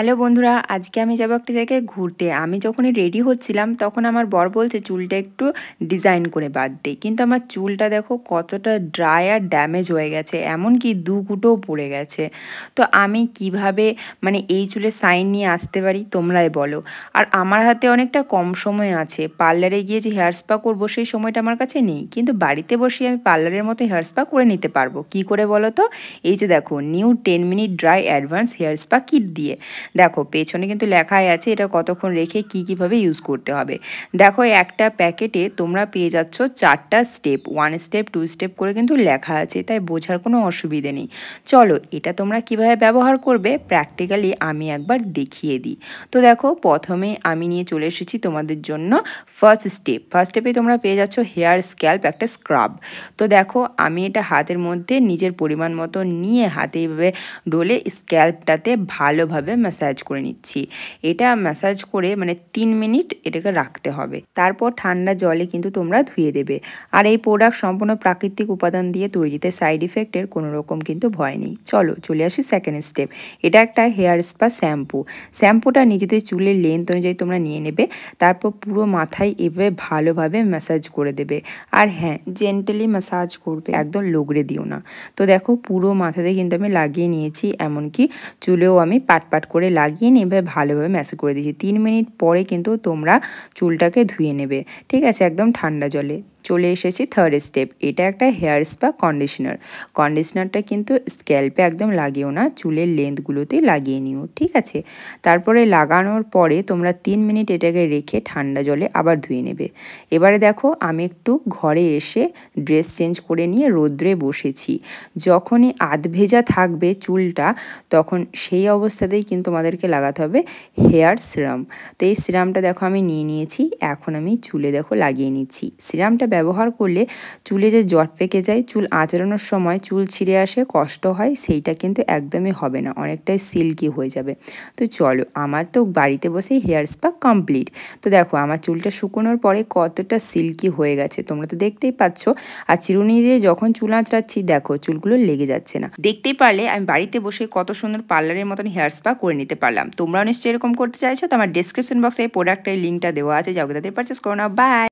Hello বন্ধুরা, আজকে আমি যাবো একটা জায়গায় ঘুরতে। আমি যখনই রেডি হচ্ছিলাম তখন আমার বর বলছে চুলটা একটু ডিজাইন করে বাঁধ দে। কিন্তু আমার চুলটা দেখো কতটা ড্রাই আর ড্যামেজ হয়ে গেছে, এমনকি দুকুটোও পড়ে গেছে। তো আমি কিভাবে এই চুলে সাইন নিয়ে আসতে পারি তোমরাই বলো। আর আমার হাতে অনেকটা কম সময় আছে, পার্লারে গিয়ে যে হেয়ার স্পা করবো সেই সময়টা আমার কাছে নেই, কিন্তু বাড়িতে বসে আমি পার্লারের মতো হেয়ার স্পা করে নিতে পারবো। কি করে বলো তো? এই যে দেখো, new 10 minute dry advance hair spa kit দিয়ে। দেখো পেছনে কিন্তু লেখাই আছে এটা কতক্ষণ রেখে কিভাবে ইউজ করতে হবে। দেখো একটা প্যাকেটে তোমরা পেয়ে যাচ্ছ 4টা স্টেপ, 1 স্টেপ 2 স্টেপ করে কিন্তু লেখা আছে, তাই বোঝার কোনো অসুবিধে নেই। চলো এটা তোমরা কিভাবে ব্যবহার করবে প্র্যাকটিক্যালি আমি একবার দেখিয়ে দিই। তো দেখো প্রথমে আমি নিয়ে চলে এসেছি তোমাদের জন্য ফার্স্ট স্টেপ। ফার্স্ট স্টেপে তোমরা পেয়ে যাচ্ছ হেয়ার স্ক্যাল্প একটা স্ক্রাব। তো দেখো আমি এটা হাতের মধ্যে নিজের পরিমাণ মতো নিয়ে হাতে এইভাবে ডলে স্ক্যাল্পটাতে ভালোভাবে ম্যাসাজ করে নিচ্ছি। এটা ম্যাসাজ করে 3 মিনিট এটাকে রাখতে হবে, তারপর ঠান্ডা জলে কিন্তু তোমরা ধুয়ে দেবে। আর এই প্রোডাক্ট সম্পূর্ণ প্রাকৃতিক উপাদান দিয়ে তৈরিতে সাইড ইফেক্টের কোনো রকম কিন্তু ভয় নেই। চলো চলে আসি সেকেন্ড স্টেপ। এটা একটা হেয়ার স্পা শ্যাম্পু। শ্যাম্পুটা নিজেদের চুলের লেন্থ অনুযায়ী তোমরা নিয়ে নেবে, তারপর পুরো মাথায় এভাবে ভালোভাবে ম্যাসাজ করে দেবে। আর হ্যাঁ, জেন্টালি ম্যাসাজ করবে, একদম লগড়ে দিও না। তো দেখো পুরো মাথাতে কিন্তু আমি লাগিয়ে নিয়েছি, এমনকি চুলেও আমি পাট করে লাগিয়ে নিয়ে এভাবে ভালোভাবে ম্যাসাজ করে দিয়েছি। 3 মিনিট পরে কিন্তু তোমরা চুলটাকে ধুয়ে নেবে, ঠিক আছে, একদম ঠান্ডা জলে। চলে এসেছি থার্ড স্টেপ। এটা একটা হেয়ার স্পা কন্ডিশনার। কন্ডিশনারটা কিন্তু স্ক্যাল্পে একদম লাগিও না, চুলের লেন্থগুলোতেই লাগিয়ে নিও, ঠিক আছে। তারপরে লাগানোর পরে তোমরা 3 মিনিট এটাকে রেখে ঠান্ডা জলে আবার ধুয়ে নেবে। এবারে দেখো আমি একটু ঘরে এসে ড্রেস চেঞ্জ করে নিয়ে রোদ্রে বসেছি। যখনই আধ ভেজা থাকবে চুলটা তখন সেই অবস্থাতেই কিন্তু আমাদেরকে লাগাতে হবে হেয়ার সিরাম। তো এই সিরামটা দেখো আমি নিয়ে নিয়েছি, এখন আমি চুলে দেখো লাগিয়ে নিচ্ছি। সিরামটা ব্যবহার করলে চুলে যে জট পেকে যায়, চুল আঁচড়ানোর সময় চুল ছিঁড়ে আসে, কষ্ট হয়, সেইটা কিন্তু একদমই হবে না, অনেকটাই সিল্কি হয়ে যাবে। তো চলো, আমার তো বাড়িতে বসেই হেয়ার স্পা কমপ্লিট। তো দেখো আমার চুলটা শুকোনোর পরে কতটা সিল্কি হয়ে গেছে তোমরা তো দেখতেই পাচ্ছ। আর চিরুনি দিয়ে যখন চুল আঁচড়াচ্ছি দেখো চুলগুলো লেগে যাচ্ছে না। দেখতেই পারলে আমি বাড়িতে বসে কত সুন্দর পার্লারের মতন হেয়ার স্পা করে নিতে পারলাম। তোমরাও নিশ্চয়ই এরকম করতে চাইছো? তো আমার ডেসক্রিপশন বক্সে এই প্রোডাক্টের লিঙ্কটা দেওয়া আছে, যাও তাদের পারচেস করো না। বাই।